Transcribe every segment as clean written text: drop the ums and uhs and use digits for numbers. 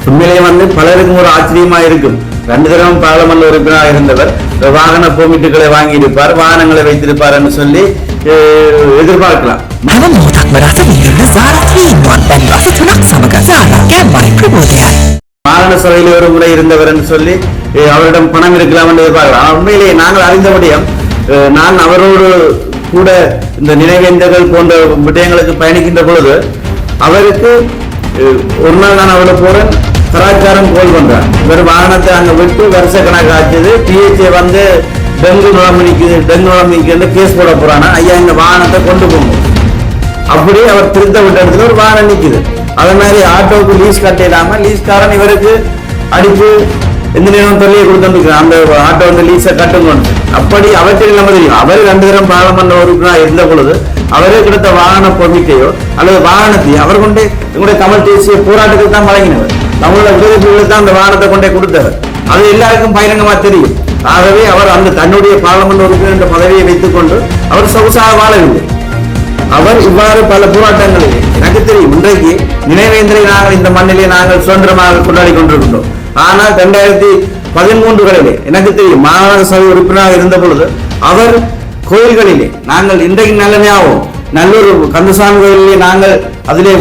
உண்மையிலேயே பலருக்கும் ஒரு ஆச்சரியமா இருக்கும். 2 தடவை பாராளுமன்ற உறுப்பினராக இருந்தவர் வாகன பெர்மிட்டுகளை வாங்கி இருப்பார், வாகனங்களை வைத்திருப்பார் என்று சொல்லி எதிர்பார்க்கலாம். மாகாண சபையில் ஒரு முறை இருந்தவர் என்று சொல்லி அவரிடம் பணம் இருக்கலாம் என்று எதிர்பார்க்கலாம். உண்மையிலேயே நாங்கள் அறிந்தபடியும் நான் அவரோடு கூட இந்த நினைவேந்தர்கள் போன்ற விடயங்களுக்கு பயணிக்கின்ற பொழுது அவருக்கு ஒரு நாள் நான் அவளை போறேன், கலாச்சாரம் கோல் பண்றார். இவர் வாகனத்தை அங்க விட்டு வருஷ கணக்கு ஆச்சுது. பிஹெச்ஏ டெங்கு நுழம்பிக்கு கேஸ் போட போறானா, ஐயா இந்த வாகனத்தை கொண்டு போங்க. அப்படியே அவர் திருத்த விட்ட இடத்துல ஒரு வாகனம் நிக்குது. அதே மாதிரி ஆட்டோவுக்கு லீஸ் கட்டிடாம லீஸ்காரன் இவருக்கு அடிப்பு எந்த நேரம் தொல்லையை கொடுத்துருக்கிறார், அந்த ஆட்டோ லீஸை கட்டுங்க. அப்படி அவற்றில் நம்ம தெரியும். அவர் 2 தரம் பாராளுமன்ற உறுப்பினராக இருந்த பொழுது அவரே கிடைத்த வாகன பொறுமைக்கையோ அல்லது வாகனத்தையோ அவர் கொண்டே எங்களுடைய தமிழ் தேசிய போராட்டத்துக்கு தான் வழங்கினவர். தமிழக விடுதலைகளுக்கு தான் அந்த வாகனத்தை கொண்டே கொடுத்தவர். அது எல்லாருக்கும் பகிரங்கமா தெரியும். ஆகவே அவர் அந்த தன்னுடைய பாராளுமன்ற உறுப்பினர் என்ற பதவியை வைத்துக் கொண்டு அவர் சொகுசாக வாழவில்லை. அவர் இவ்வாறு பல போராட்டங்களிலே எனக்கு தெரியும். இன்றைக்கு நினைவேந்தலை நாங்கள் இந்த மண்ணிலே நாங்கள் சுதந்திரமாக கொண்டாடி கொண்டிருக்கின்றோம். ஆனால் 2013 எனக்கு தெரியும் மாகாண சபை உறுப்பினராக இருந்த பொழுது அவர் கோயில்களிலே நாங்கள் இன்றைக்கு நல்லமையாகவும் நல்லூர் கந்தசாமி கோயிலே நாங்கள் அதிலே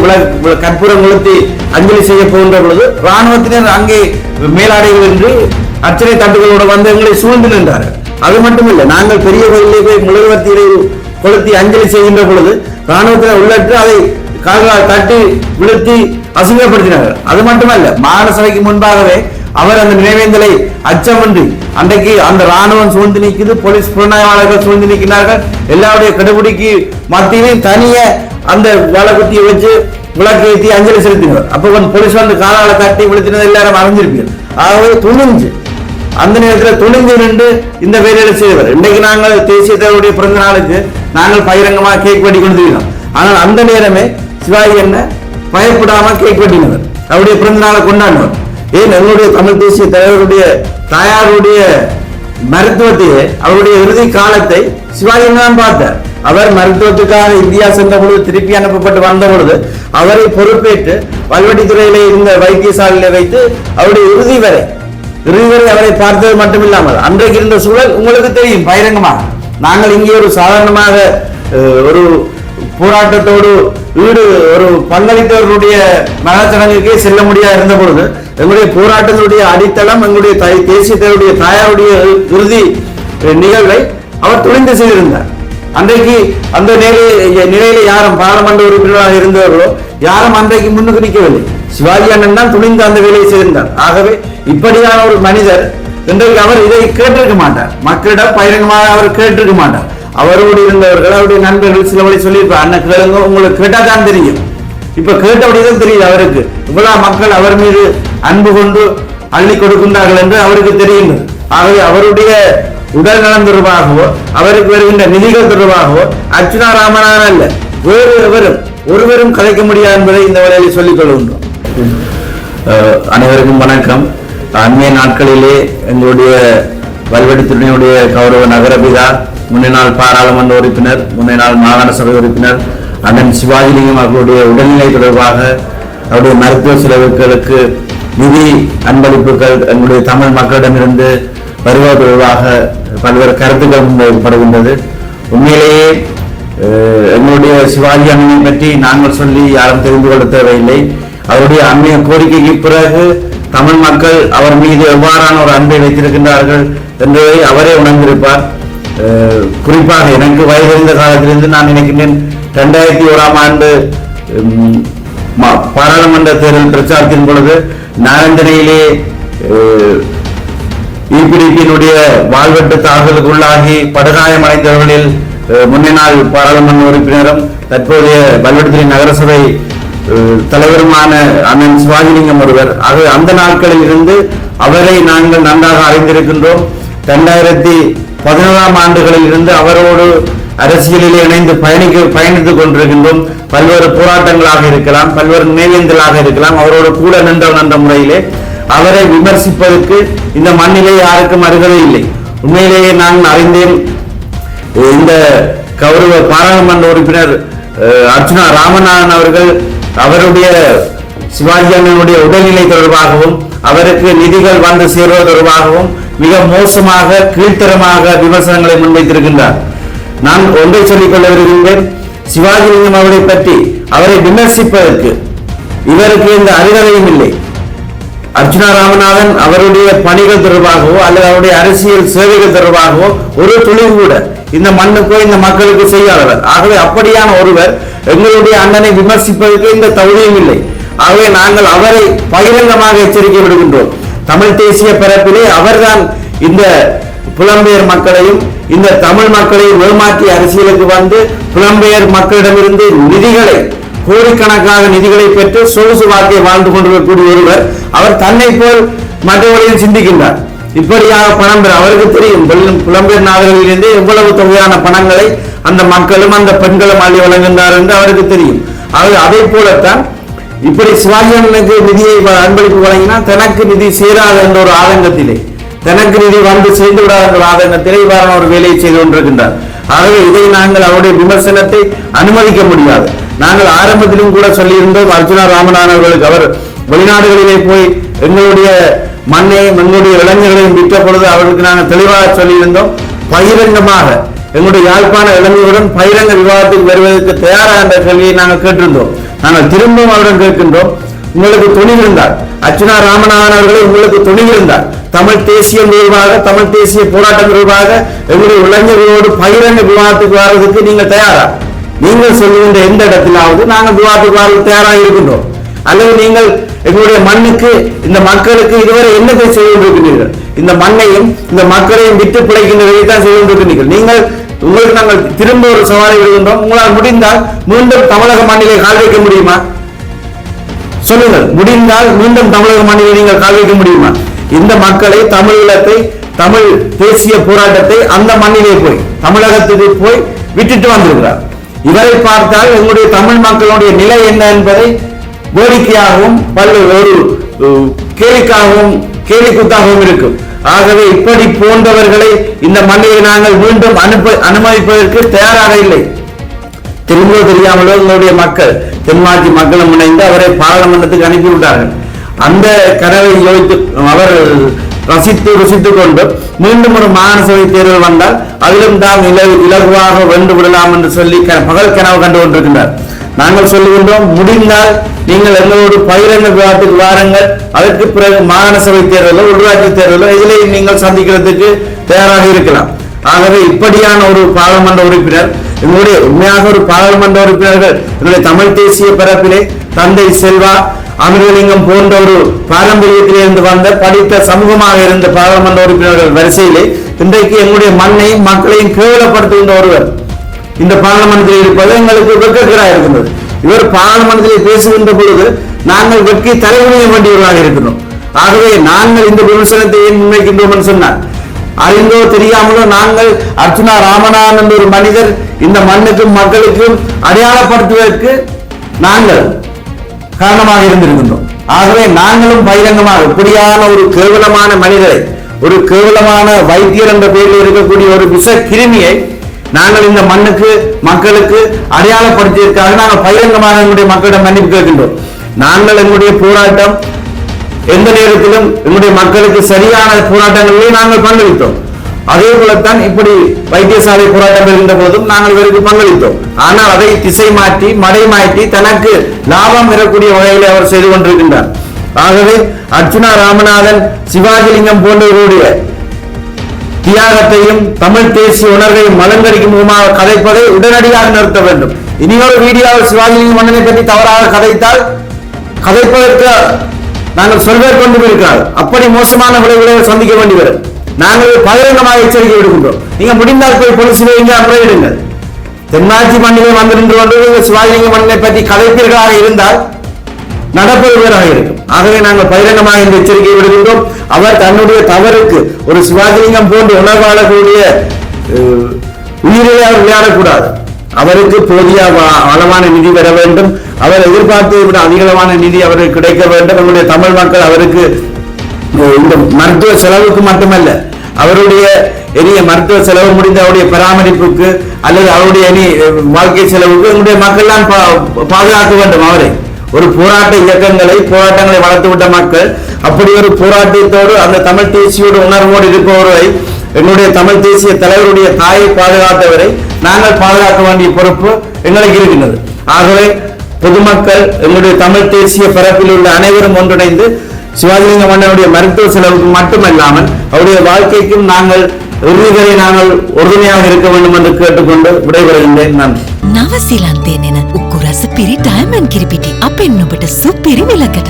கற்பூரம் கொளுத்தி அஞ்சலி செய்ய போகின்ற பொழுது இராணுவத்தினர் அங்கே மேலாடைகள் என்று அர்ச்சனை தட்டுகளோடு எங்களை சூழ்ந்து நின்றார்கள். அது மட்டுமில்லை, நாங்கள் பெரிய கோயிலே போய் முழுவத்திலே கொளுத்தி அஞ்சலி செய்கின்ற பொழுது இராணுவத்தினர் உள்ளட்டு அதை கால்களால் தட்டி விழுத்தி அசிங்கப்படுத்தினார்கள். அது மட்டுமல்ல, மாகாண சபைக்கு முன்பாகவே அவர் அந்த நினைவேந்தலை அச்சமின்றி அன்றைக்கு அந்த ராணுவம் சூழ்ந்து நிற்குது, போலீஸ் புலனாய்வாளர்கள் சூழ்ந்து நிற்கிறார்கள். எல்லாருடைய கடுபிடிக்கு மத்தியிலும் தனிய அந்த வளகுத்தியை வச்சு விளக்கு ஏற்றி அஞ்சலி செலுத்தினார். அப்போ போலீஸ் காலால தட்டி விழுத்தினது எல்லாரும் அறிஞ்சிருப்பீர்கள். ஆகவே துணிஞ்சு அந்த நேரத்தில் துணிஞ்சு நின்று இந்த வேலையில செய்தவர். இன்றைக்கு நாங்கள் தேசிய தலைவருடைய பிறந்த நாளுக்கு நாங்கள் பகிரங்கமாக கேக் வெட்டி கொடுத்துருக்கோம். ஆனால் அந்த நேரமே சிவாஜி என்ன பயப்படாம கேக் வெட்டினவர், அவருடைய பிறந்த நாளை கொண்டாடினவர். ஏன் எங்களுடைய தமிழ் தேசிய தலைவருடைய தாயாருடைய மருத்துவத்தையே அவருடைய இறுதி காலத்தை சிவாஜி தான் பார்த்தார். அவர் மருத்துவத்துக்காக இந்தியா சென்ற பொழுது திருப்பி அனுப்பப்பட்டு வந்த பொழுது அவரை பொறுப்பேற்று வல்வெட்டித்துறையிலே இருந்த வைத்தியசாலையில வைத்து அவருடைய இறுதி வரை அவரை பார்த்தது மட்டுமில்லாமல் அன்றைக்கு இருந்த சூழல் உங்களுக்கு தெரியும் பகிரங்கமாக. நாங்கள் இங்கே ஒரு சாதாரணமாக ஒரு போராட்டத்தோடு ஒரு பங்களித்தவர்களுடைய மனச்சடங்குக்கே செல்ல முடியாது இருந்த பொழுது எங்களுடைய போராட்டங்களுடைய அடித்தளம் எங்களுடைய தேசிய தலைவருடைய தாயாருடைய இறுதி நிகழ்வை அவர் துணிந்து செய்திருந்தார். அன்றைக்கு அந்த நிலையில யாரும் பாராளுமன்ற உறுப்பினராக இருந்தவர்களோ யாரும் அன்றைக்கு முன்னுக்கு நிற்கவில்லை. சிவாஜி அண்ணன் தான் துணிந்து அந்த வேலையை செய்திருந்தார். ஆகவே இப்படியான ஒரு மனிதர் இன்றைக்கு அவர் இதை கேட்டிருக்க மாட்டார், மக்களிடம் பகிரங்கமாக அவர் கேட்டிருக்க மாட்டார். அவரோடு இருந்தவர்கள் அவருடைய நண்பர்கள் சில வழி சொல்லியிருப்பார், அண்ணன் கேளுங்க, உங்களுக்கு கேட்டாதான் தெரியும். இப்ப கேட்டபடிதான் தெரியுது அவருக்கு இவ்வளவு மக்கள் அவர் மீது அன்பு கொண்டு அள்ளி கொடுக்கின்றார்கள் என்று அவருக்கு தெரிகின்றது. ஆகவே அவருடைய உடல் நலம் தொடர்பாகவோ அவருக்கு வருகின்ற நிதிகள் தொடர்பாகவோ அர்ச்சுனா ராமநாதன் அல்ல வேறு ஒருவரும் கலைக்க முடியாது என்பதை இந்த வேளையில் சொல்லிக் கொள்கின்றோம். அனைவருக்கும் வணக்கம். அண்மைய நாட்களிலே எங்களுடைய வல்வெட்டித்துறையினுடைய கௌரவ நகரபிதா, முன்னாள் பாராளுமன்ற உறுப்பினர், முன்னாள் மாகாண சபை உறுப்பினர் அண்ணன் சிவாஜிலிங்கம் அவர்களுடைய உடல்நிலை தொடர்பாக அவருடைய மருத்துவ செலவுகளுக்கு நிதி அன்பளிப்புகள் எங்களுடைய தமிழ் மக்களிடமிருந்து வருவது தொடர்பாக பல்வேறு கருத்துக்கள் முன்வைக்கப்படுகின்றது. உண்மையிலேயே எங்களுடைய சிவாஜி அண்ணனை பற்றி நாங்கள் சொல்லி யாரும் தெரிந்து கொள்ள தேவையில்லை. அவருடைய அண்மைய கோரிக்கைக்கு பிறகு தமிழ் மக்கள் அவர் மீது எவ்வாறான ஒரு அன்பை வைத்திருக்கின்றார்கள் என்பதை அவரே உணர்ந்திருப்பார். குறிப்பாக எனக்கு வயதறிந்த காலத்திலிருந்து நான் நினைக்கின்றேன் 2001ஆம் ஆண்டு பாராளுமன்ற தேர்தல் பிரச்சாரத்தின் பொழுது நாரந்தனையிலே இபிடிபியினுடைய வாழ்வெட்டு தாக்குதலுக்குள்ளாகி படுகாயமடைந்தவர்களில் முன்னாள் பாராளுமன்ற உறுப்பினரும் தற்போதைய வல்வெட்டித்துறை நகரசபை தலைவருமான அண்ணன் சிவாஜிலிங்கம் ஒருவர். ஆகவே அந்த நாட்களில் இருந்து அவரை நாங்கள் நன்றாக அறிந்திருக்கின்றோம். 2011ஆம் ஆண்டுகளில் இருந்து அவரோடு அரசியலிலே இணைந்து பயணித்துக் கொண்டிருக்கின்றோம். பல்வேறு போராட்டங்களாக இருக்கலாம், பல்வேறு நினைவேந்தலாக இருக்கலாம். அவரோடு கூட நின்ற முறையிலே அவரை விமர்சிப்பதற்கு இந்த மண்ணிலே யாருக்கும் அருகதை இல்லை. உண்மையிலேயே நான் அறிந்தேன். இந்த கௌரவ பாராளுமன்ற உறுப்பினர் அர்ச்சுனா ராமநாதன் அவர்கள் அவருடைய சிவாஜி அண்ணனுடைய உடல்நிலை தொடர்பாகவும் அவருக்கு நிதிகள் வந்து சேருவது தொடர்பாகவும் மிக மோசமாக கீழ்த்தரமாக விமர்சனங்களை முன்வைத்திருக்கின்றார். நான் ஒன்றை சொல்லிக் கொள்ள விரும்புகிறேன். சிவாஜிலிங்கம் அவரை பற்றி அவரை விமர்சிப்பதற்கு இவருக்கு இந்த அருகதையும் இல்லை. அர்ச்சுனா ராமநாதன் அவருடைய பணிகள் தொடர்பாகவோ அல்லது அவருடைய அரசியல் சேவைகள் தொடர்பாகவோ ஒரு துளிவு கூட இந்த மண்ணுக்கோ இந்த மக்களுக்கு செய்யாதவர். ஆகவே அப்படியான ஒருவர் எங்களுடைய அண்ணனை விமர்சிப்பதற்கு இந்த தகுதியும் இல்லை. ஆகவே நாங்கள் அவரை பகிரங்கமாக எச்சரிக்கை விடுகின்றோம். தமிழ் தேசிய பரப்பிலே அவர்தான் இந்த புலம்பெயர் மக்களையும் இந்த தமிழ் மக்களையும் ஏமாற்றி அரசியலுக்கு வந்து புலம்பெயர் மக்களிடமிருந்து நிதிகளை கோடிக்கணக்கான நிதிகளை பெற்று சொகுசு வாழ்க்கை வாழ்ந்து கொண்டிருக்கக்கூடிய ஒருவர். அவர் தன்னை போல் மற்றவர்களையும் சிந்திக்கின்றார். இப்படியாக பணம் பெற அவருக்கு தெரியும். புலம்பெயர் நாடுகளிலிருந்து எவ்வளவு தொகையான பணங்களை அந்த மக்களும் அந்த பெண்களும் அள்ளி வழங்குகின்றார் என்று அவருக்கு தெரியும். அதை போலத்தான் இப்படி சிவாஜி அண்ணனுக்கு நிதியை அன்பளிப்பு வழங்கினால் தனக்கு நிதி சேராது என்ற ஒரு ஆதங்கத்திலே, தனக்கு நிதி வந்து சேர்ந்து விடாத என்ற ஆதங்கத்திலே இவ்வாறான ஒரு வேலையை செய்து கொண்டிருக்கின்றார். ஆகவே இதை நாங்கள் அவருடைய விமர்சனத்தை அனுமதிக்க முடியாது. நாங்கள் ஆரம்பத்திலும் கூட சொல்லியிருந்தோம், அர்ச்சுனா ராமநாதன் அவர்களுக்கு அவர் வெளிநாடுகளிலே போய் எங்களுடைய மண்ணையும் எங்களுடைய இளைஞர்களையும் விற்ற பொழுது அவருக்கு நாங்கள் தெளிவாக சொல்லியிருந்தோம், பகிரங்கமாக எங்களுடைய யாழ்ப்பாண இளைஞர்களுடன் பகிரங்க விவாதத்துக்கு வருவதற்கு தயாராக என்ற கேள்வியை நாங்கள் கேட்டிருந்தோம். நாங்கள் திரும்பவும் அவரிடம் கேட்கின்றோம், உங்களுக்கு துணிவு இருந்தால் அர்ச்சுனா ராமநாதன் அவர்களை உங்களுக்கு துணிவு இருந்தால் தமிழ் தேசியம் தொடர்பாக தமிழ் தேசிய போராட்டம் தொடர்பாக எங்களுடைய இளைஞர்களோடு பகிரங்க விவாதத்துக்கு வருவதற்கு நீங்கள் தயாரா? நீங்கள் சொல்லுகின்ற எந்த இடத்திலாவது நாங்கள் விவாதத்துக்கு வர தயாராக இருக்கின்றோம். அல்லது நீங்கள் எங்களுடைய மண்ணுக்கு இந்த மக்களுக்கு இதுவரை என்னத்தை செய்து கொண்டிருக்கிறீர்கள்? இந்த மண்ணையும் இந்த மக்களையும் விட்டு பிழைக்கின்றதை தான் செய்து கொண்டிருக்கிறீர்கள். நீங்கள் உங்களுக்கு நாங்கள் திரும்ப ஒரு சவாலை விடுகின்றோம். உங்களால் முடிந்தால் மீண்டும் தமிழக மண்ணிலே கால் வைக்க முடியுமா? சொல்லுங்கள். முடிந்தால் மீண்டும் தமிழக மண்ணிலே நீங்கள் கால் வைக்க முடியுமா? இந்த மக்களை, தமிழீழத்தை, தமிழ் தேசிய போராட்டத்தை அந்த மண்ணிலே போய் தமிழகத்துக்கு போய் விட்டுட்டு வந்திருக்கிறார். இவரை பார்த்தால் எங்களுடைய தமிழ் மக்களுடைய நிலை என்ன என்பதை வேடிக்கையாகவும் ஒரு கேலிக்காகவும் கேலிக்குத்தாகவும் இருக்கும். ஆகவே இப்படி போன்றவர்களை இந்த மண்ணிலே நாங்கள் மீண்டும் அனுமதிப்பதற்கு தயாராக இல்லை. தெரிந்தோ தெரியாமலோ எங்களுடைய மக்கள் தென்மாட்சி மக்களும் இணைந்து அவரை பாராளுமன்றத்துக்கு அனுப்பிவிட்டார்கள். அந்த கனவை யோசித்து அவர் ருசித்துக் கொண்டு மீண்டும் ஒரு மாகாண சபை தேர்தல் வந்தால் அதிலும் தான் இலகுவாக வென்று விடலாம் என்று சொல்லி பகல் கனவு கண்டு கொண்டிருக்கின்றார். நாங்கள் சொல்லுகின்றோம், முடிந்தால் நீங்கள் எங்களோடு பகிரங்க விவாதத்துக்கு வாருங்கள். அதற்கு பிறகு மாகாண சபை தேர்தலோ உள்ளாட்சி தேர்தலோ இதிலே நீங்கள் சந்திக்கிறதுக்கு தயாராக இருக்கலாம். ஆகவே இப்படியான ஒரு பாராளுமன்ற உறுப்பினர், எங்களுடைய உண்மையாக ஒரு பாராளுமன்ற உறுப்பினர்கள் எங்களுடைய தமிழ் தேசிய பரப்பிலே தந்தை செல்வா, அமிர்தலிங்கம் போன்ற ஒரு பாரம்பரியத்திலிருந்து வந்த படித்த சமூகமாக இருந்த பாராளுமன்ற உறுப்பினர்கள் வரிசையிலே இன்றைக்கு எங்களுடைய மண்ணையும் மக்களையும் கேவலப்படுத்துகின்ற ஒருவர் இந்த பாராளுமன்றத்தில் இருப்பது எங்களுக்கு வெட்கக்கேடாக இருக்கின்றது. இவர் பாராளுமன்றத்தில் பேசுகின்ற பொழுது நாங்கள் வெட்கி தலைமுறைய வேண்டியவர்களாக இருக்கிறோம். ஆகவே நாங்கள் இந்த விமர்சனத்தை ஏன் முன்வைக்கின்றோம் என்று சொன்னார், அறிந்தோ தெரியாமலோ நாங்கள் அர்ச்சுனா ராமநாதன் என்ற ஒரு மனிதர் இந்த மண்ணுக்கும் மக்களுக்கும் அடையாளப்படுத்துவதற்கு நாங்கள் காரணமாக இருந்திருக்கின்றோம். ஆகவே நாங்களும் பகிரங்கமாக இப்படியான ஒரு கேவலமான மனிதரை, ஒரு கேவலமான வைத்தியர் என்ற பெயரில் இருக்கக்கூடிய ஒரு விஷ கிருமியை நாங்கள் இந்த மண்ணுக்கு மக்களுக்கு அடையாளப்படுத்தியதற்காக நாங்கள் பகிரங்கமாக எங்களுடைய மக்களிடம் மன்னிப்பு கேட்கின்றோம். நாங்கள் எங்களுடைய போராட்டம் எந்த நேரத்திலும் எங்களுடைய மக்களுக்கு சரியான போராட்டங்களிலே நாங்கள் பங்களித்தோம். அதே போலத்தான் இப்படி வைத்தியசாலை போராட்டம் இருந்த போதும் நாங்கள் இவருக்கு பங்களித்தோம். ஆனால் அதை திசை மாற்றி மடை மாற்றி தனக்கு லாபம் பெறக்கூடிய வகையில் அவர் செய்து கொண்டிருக்கின்றார். ஆகவே அர்ச்சுனா ராமநாதன், சிவாஜிலிங்கம் போன்றவர்களுடைய தியாகத்தையும் தமிழ் தேசிய உணர்வையும் மலங்கடிக்கும் முகமாக கதைப்பதை உடனடியாக நிறுத்த வேண்டும். இனியொரு வீடியோவில் சிவாஜிலிங்கம் மன்னனை பற்றி தவறாக கதைப்பதற்கு நாங்கள் சொல்வேற் கொண்டு இருக்கிறார். அப்படி மோசமான விளைவுகளை சந்திக்க வேண்டி வரும். நாங்கள் பகிரங்கமாக எச்சரிக்கை விடுகின்றோம். நீங்க முடிந்தால் போய் போலீசில் முறையிடுங்கள். தென்னாட்சி மண்ணிலே வந்து நின்று கொண்டு சிவாஜிலிங்க மண்ணை பற்றி கதைப்பீர்களாக இருந்தால் நடப்பது வேறாக இருக்கும். ஆகவே நாங்கள் பகிரங்கமாக இந்த எச்சரிக்கை விடுகின்றோம். அவர் தன்னுடைய தவறுக்கு ஒரு சிவாஜிலிங்கம் போன்று உணர்வாளர்களுடைய உயிரிலே அவர் விளையாடக்கூடாது. அவருக்கு போதிய அளவான நிதி பெற வேண்டும். அவர் எதிர்பார்த்ததை விட அதிகளவான நிதி அவருக்கு கிடைக்க வேண்டும். நம்முடைய தமிழ் மக்கள் அவருக்கு இந்த மருத்துவ செலவுக்கு மட்டுமல்ல, அவருடைய எளிய மருத்துவ செலவு முடிந்த அவருடைய பராமரிப்புக்கு அல்லது அவருடைய வாழ்க்கை செலவுக்கு எங்களுடைய மக்கள் தான் பாதுகாக்க வேண்டும். அவரை ஒரு போராட்டங்களை வளர்த்துவிட்ட மக்கள் அப்படி ஒரு போராட்டத்தோடு அந்த தமிழ் தேசியோடு உணர்வோடு இருப்பவரை எங்களுடைய தமிழ் தேசிய தலைவருடைய தாயை பாதுகாத்தவரை நாங்கள் பாதுகாக்க வேண்டிய பொறுப்பு எங்களுக்கு இருக்கின்றது. ஆகவே பொதுமக்கள் எங்களுடைய தமிழ் தேசிய பரப்பில் உள்ள அனைவரும் ஒன்றிணைந்து சிவாஜிலிங்கம் அண்ணனுடைய மருத்துவ செலவுக்கு மட்டுமல்லாமல் அவருடைய வாழ்க்கைக்கும் நாங்கள் இறுதிவரை நாங்கள் உறுதுணையாக இருக்க வேண்டும் என்று கேட்டுக்கொண்டு விடைபெறுகின்றேன். நன்றி. නවසිලන්තේ නෙන උකුරස පිරි ඩයමන්ඩ් කිරිපිටි අපෙන් ඔබට සුපිරි මිලකට